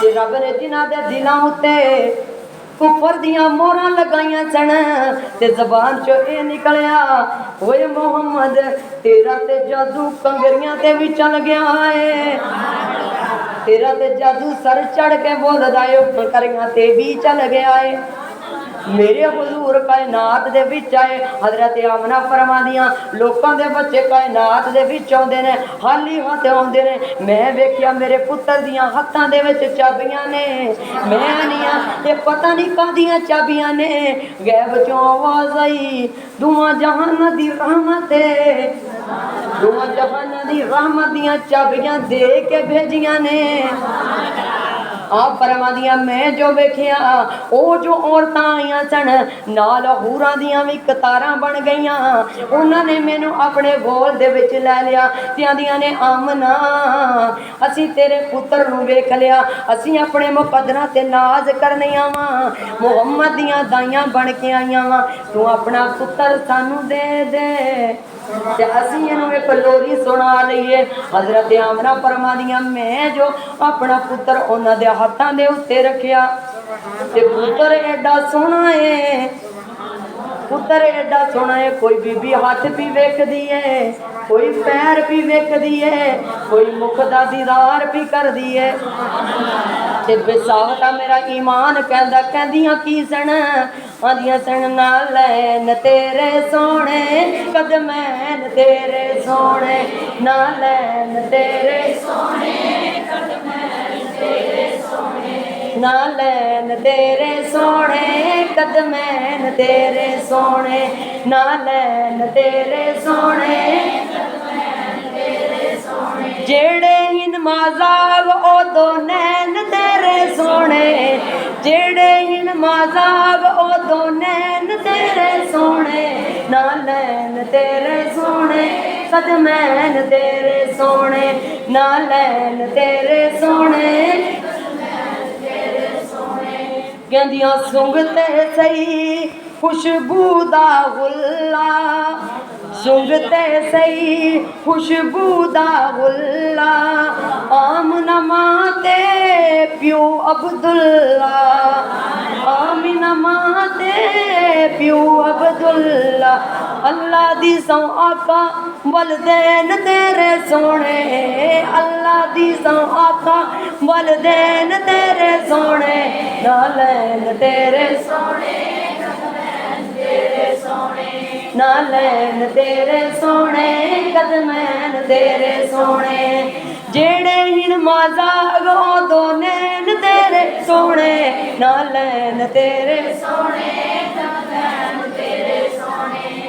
ਜੇ ਰੱਬ ਨੇ ਜਿਨ੍ਹਾਂ ਦੇ ਦਿਲਾਂ ਉੱਤੇ ਕੁਫਰ ਦੀਆਂ ਮੋਹਰਾਂ ਲਗਾਈਆਂ ਸਨ ਤੇ ਜ਼ਬਾਨ ਚੋਂ ਇਹ ਨਿਕਲਿਆ, ਓਏ ਮੁਹੰਮਦ ਤੇਰਾ ਤੇ ਜਾਦੂ ਕੰਗਰੀਆਂ ਤੇ ਵੀ ਚੱਲ ਗਿਆ ਏ, ਤੇਰਾ ਤੇ ਜਾਦੂ ਸਰ ਚੜ ਕੇ ਬੋਲਦਾ ਏ ਕੰਕਰੀਆਂ ਤੇ ਵੀ ਚੱਲ ਗਿਆ ਏ। ਮੇਰੇ ਹਜ਼ੂਰ ਕਾਇਨਾਤ ਦੇ ਵਿੱਚ ਆਏ। ਹਜ਼ਰਤ ਆਮਨਾ ਫਰਮਾਦੀਆਂ ਲੋਕਾਂ ਦੇ ਬੱਚੇ ਕਾਇਨਾਤ ਦੇ ਵਿੱਚ ਆਉਂਦੇ ਨੇ, ਹਾਲੀ ਹੱਥ ਆਉਂਦੇ ਨੇ। ਮੈਂ ਵੇਖਿਆ ਮੇਰੇ ਪੁੱਤਰ ਦੀਆਂ ਹੱਥਾਂ ਦੇ ਵਿੱਚ ਚਾਬੀਆਂ ਨੇ। ਮੈਂ ਨਹੀਂ ਆ ਇਹ ਪਤਾ ਨਹੀਂ ਕਾਹਦੀਆਂ ਚਾਬੀਆਂ ਨੇ। ਗੈਬ ਚੋਂ ਆਵਾਜ਼ ਆਈ, ਦੋਵਾਂ ਜਹਾਨਾਂ ਦੀ ਰਹਿਮਤ ਏ, ਦੋਵਾਂ ਜਹਾਨਾਂ ਦੀ ਰਹਿਮਤ ਦੀਆਂ ਚਾਬੀਆਂ ਦੇ ਕੇ ਭੇਜੀਆਂ ਨੇ। ਆਪ ਫਰਮਾਦੀਆਂ ਮੈਂ ਜੋ ਵੇਖਿਆ ਉਹ ਜੋ ਔਰਤਾਂ ਆਈਆਂ ਸਨ ਨਾਲ ਹੂਰਾਂ ਦੀਆਂ ਵੀ ਕਤਾਰਾਂ ਬਣ ਗਈਆਂ। ਉਹਨਾਂ ਨੇ ਮੈਨੂੰ ਆਪਣੇ ਗੋਲ ਦੇ ਵਿੱਚ ਲੈ ਲਿਆ ਤੇ ਆਂਦੀਆਂ ਨੇ ਆਮਨਾ ਅਸੀਂ ਤੇਰੇ ਪੁੱਤਰ ਨੂੰ ਵੇਖ ਲਿਆ, ਅਸੀਂ ਆਪਣੇ ਮੁਕੱਦਰਾਂ ਤੇ ਨਾਜ਼ ਕਰਨੀਆਂ ਵਾਂ, ਮੁਹੰਮਦ ਦੀਆਂ ਦਾਈਆਂ ਬਣ ਕੇ ਆਈਆਂ ਵਾਂ, ਤੂੰ ਆਪਣਾ ਪੁੱਤਰ ਸਾਨੂੰ ਦੇ ਦੇ ਤੇ ਅਸੀਂ ਇਹਨੂੰ ਇੱਕ ਲੋਰੀ ਸੁਣਾ ਲਈਏ। ਹਜ਼ਰਤ ਆਮਨਾ ਫਰਮਾਦੀਆਂ ਮੈਂ ਜੋ ਆਪਣਾ ਪੁੱਤਰ ਉਹਨਾਂ ਦੇ ਹੱਥਾਂ ਦੇ ਉੱਤੇ ਰੱਖਿਆ ਤੇ ਪੁੱਤਰ ਐਡਾ ਸੋਹਣਾ ਏ, ਪੁੱਤਰ ਐਡਾ ਸੋਹਣਾ ਏ, ਕੋਈ ਬੀਬੀ ਹੱਥ ਵੀ ਵੇਖਦੀ ਏ, ਕੋਈ ਪੈਰ ਵੀ ਵੇਖਦੀ ਏ, ਕੋਈ ਮੁਖ ਦਾ ਦੀਦਾਰ ਵੀ ਕਰਦੀ ਏ। ਤੇ ਬੇਸਾਵਤਾ ਮੇਰਾ ਈਮਾਨ ਕਹਿੰਦਾ, ਕਹਿੰਦੀਆਂ ਕੀ ਸਣ, ਆਂਦੀਆਂ ਸਣ ਨਾ ਲੈਣ ਤੇਰੇ ਸੋਹਣੇ ਕਦਮੈਨ ਤੇਰੇ ਸੋਹਣੇ, ਨਾ ਲੈਣ ਤੇਰੇ ਸੋਹਣੇ ਕਦਮੈਨ ਤੇਰੇ ਸੋਹਣੇ, ਨਾ ਲੈਣ ਤੇਰੇ ਸੋਹਣੇ ਕਦਮੈਨ ਤੇਰੇ ਸੋਹਣੇ, ਨਾ ਲੈਣ ਤੇਰੇ ਸੋਹਣੇ ਜਿਹੜੇ ਹੀ ਨਮਾਜ਼ਾਬ ਉਦੋਂ ਨੈਣ ਤੇਰੇ ਸੋਹਣੇ, ਜਿਹੜੇ ਹੀ ਨਮਾਜ਼ਾਬ ਉਦੋਂ ਨੈਣ ਤੇਰੇ ਸੋਹਣੇ, ਨਾ ਲੈਣ ਤੇਰੇ ਸੋਹਣੇ ਕਦਮੈਨ ਤੇਰੇ ਸੋਹਣੇ, ਨਾ ਲੈਣ ਤੇਰੇ ਸੋਹਣੇ। ਕਹਿੰਦੀਆਂ ਸੁੰਘਤੇ ਸਹੀ ਖੁਸ਼ਬੂ ਦਾ ਗੁੱਲਾ, ਸੁੰਘਤੇ ਸਹੀ ਖੁਸ਼ਬੂ ਦਾ ਗੁੱਲਾ, ਆਮਨਾ ਮਾਂ ਤੇ ਪਿਓ ਅਬਦੁੱਲਾ, ਆਮਨਾ ਮਾਂ ਤੇ ਪਿਓ ਅਬਦੁੱਲਾ। ਅੱਲਾ ਦੀ ਸੌ ਆਕਾ ਵਲਦੈਨ ਤੇਰੇ ਸੋਹਣੇ, ਅੱਲਾ ਦੀ ਸੌ ਆਕਾ ਵਲਦੈਨ ਤੇਰੇ ਸੋਹਣੇ, ਨਾ ਲੈਣ ਤੇਰੇ ਸੋਹਣੇ ਨਾ ਲੈਣ ਤੇਰੇ ਸੋਹਣੇ ਕਦਮੈਨ ਤੇਰੇ ਸੋਹਣੇ, ਜਿਹੜੇ ਹੀ ਨਮਾਜ਼ਾਂ ਉਦੋਂ ਨੈਣ ਤੇਰੇ ਸੋਹਣੇ, ਨਾ ਲੈਣ ਤੇਰੇ ਸੋਹਣੇ ਕਦਮੈਨ ਤੇਰੇ ਸੋਹਣੇ।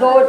2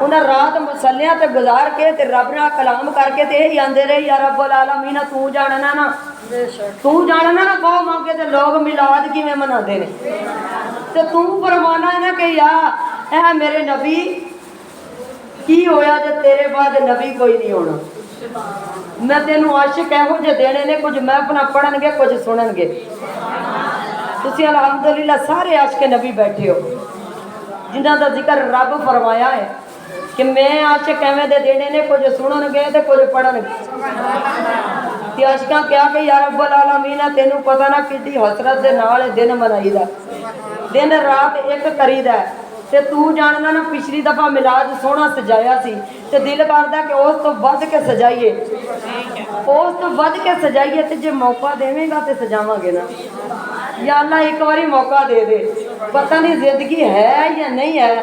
انہیں رات مسلیاں تے گزار کے تے رب نال کلام کر کے تے یہی آندے رہے یا رب العالمین تو جاننا نا تو جاننا نا بہت موقع تے لوگ میلاد کیویں مناندے نے تے تو فرمانا ہے نا کہ یا اے میرے نبی کی ہویا جے تیرے بعد نبی کوئی نہیں ہونا میں تینوں عاشق یہو جے دینے نے کچھ محفلاں پڑھن گے کچھ سنن گے تسی الحمدللہ سارے عاشق نبی بیٹھے ہو جنہاں دا ذکر رب فرمایا ہے کہ میں عاشق ایویں دے دینے نے کچھ سنن گے تے کچھ پڑھن گے تے عاشقاں کیا کہ یا رب العالمین تینوں پتہ نہ کتنی حسرت دے نال دن منائی دا دن رات ایک کری دا تے تو جاننا نا پچھلی دفعہ میلاد سونا سجایا سی تے دل کردا کہ اس تو ود کے سجائیے اس تو ود کے سجائیے تے جے موقع دیویں گا تے سجاواں گے نا یا اللہ ایک باری موقع دے دے پتہ نہیں زندگی ہے یا نہیں ہے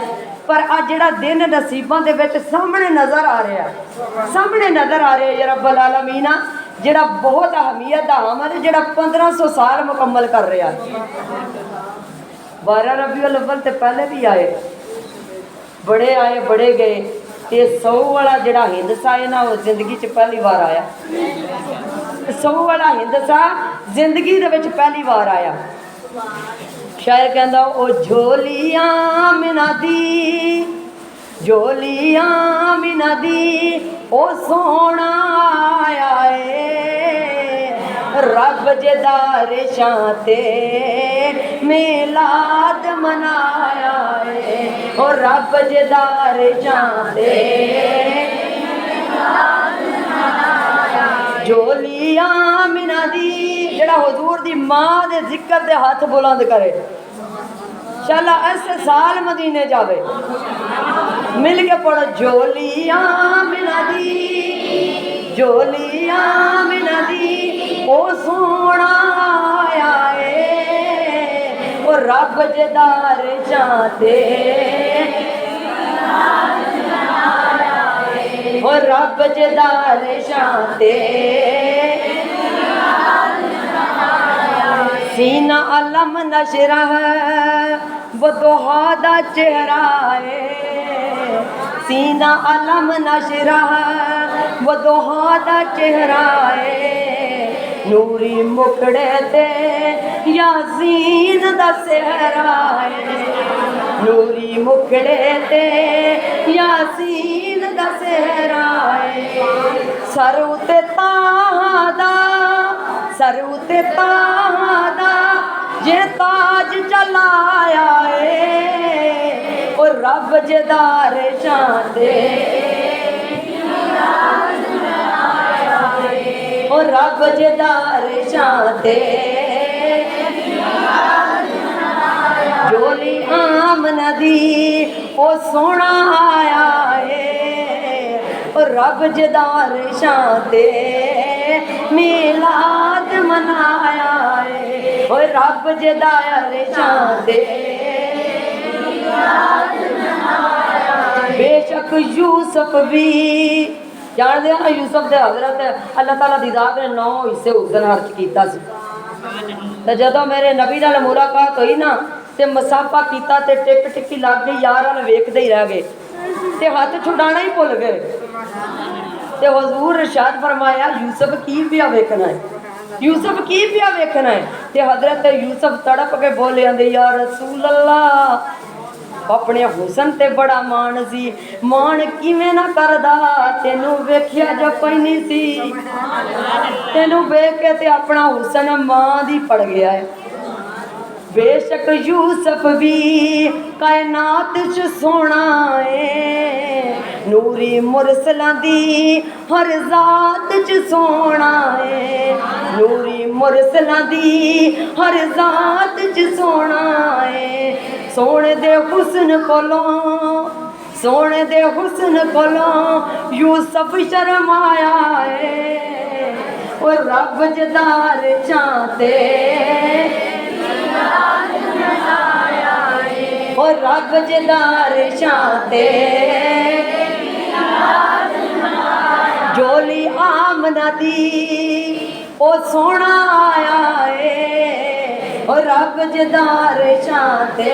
پر آج جڑا دن نصیباں دے وچ سامنے نظر آ رہا ہے سامنے نظر آ رہا ہے یا رب العالمین جڑا بہت اہمیت دا حامل ہے جڑا 1500 سال مکمل کر رہا ہے 12 ربیع الاول تے پہلے بھی آئے بڑے گئے تے 100 والا جڑا ہندسہ ہے نا وہ زندگی چ پہلی بار آیا 100 والا ہندسہ زندگی دے وچ پہلی بار آیا شاعر کہندا او جھولیاں منا دی جھولیاں منا دی او سونا آیا اے رب جدار شان تے میلاد منایا اے او رب جدار شان تے جھولیاں منا دی جڑا حضور دی ماں دے ذکر دے ہاتھ بلند کرے انشاءاللہ ایسے سال مدینے جاوے مل کے پڑھو جھولیاں منا دی جھولیاں منا دی او سونا آیا اے او رب جدار شان تے او رب جدار شان تے سینہ علم نشرہ وہ دوہا دا چہرہ ہے سینہ علم نشرہ وہ دوہا دا چہرہ ہے نوری مکڑے تے یاسین دا سہرہ ہے نوری مکڑے تے یاسین دا سہرہ ہے سر اتے تاہاں دا سر اتے تاہاں دا جے تاج چلایا اے او رب جدار شان تے او رب جدار شان تے جھولی آمنہ دی او سونا آیا اے او رب جدار شان تے میلاد منایا اے او رب جدار شان تے بے شک یوسف بھی جان دے نا یوسف دے حضرت اللہ تعالیٰ دی ذات نے 9 حصے اس دن خرچ کیتا سی تے جدوں میرے نبی نال ملاقات ہوئی نا تے مسافہ کیتا تے ٹک ٹکی لگ گئی یار ال ویکھدے ہی رہ گئے تے ہاتھ چھڈانا ہی بھول گئے تے حضور ارشاد فرمایا یوسف کی پیا ویکھنا ہے یوسف کی پیا ویکھنا ہے تے حضرت یوسف تڑپ کے بولے آندے یا رسول اللہ اپنے حسن تے بڑا مان سی مان کیویں نہ کردا تینوں ویکھیا جو کوئی نہیں سی تینوں ویکھ کے تے اپنا حسن ماں دی پڑ گیا ہے بے شک یوسف بھی کائنات چ سونا ہے نوری مرسلاں دی ہر ذات چ سونا ہے نوری مرسلاں دی ہر ذات چ سونا ہے سونے دے حسن کولوں سونے دے حسن کولوں یوسف شرمایا ہے اور رب جدار شان تے اور رب جدار شان تے جھولی آمنہ دی او سونا آیا ہے اور رب جدار شان تے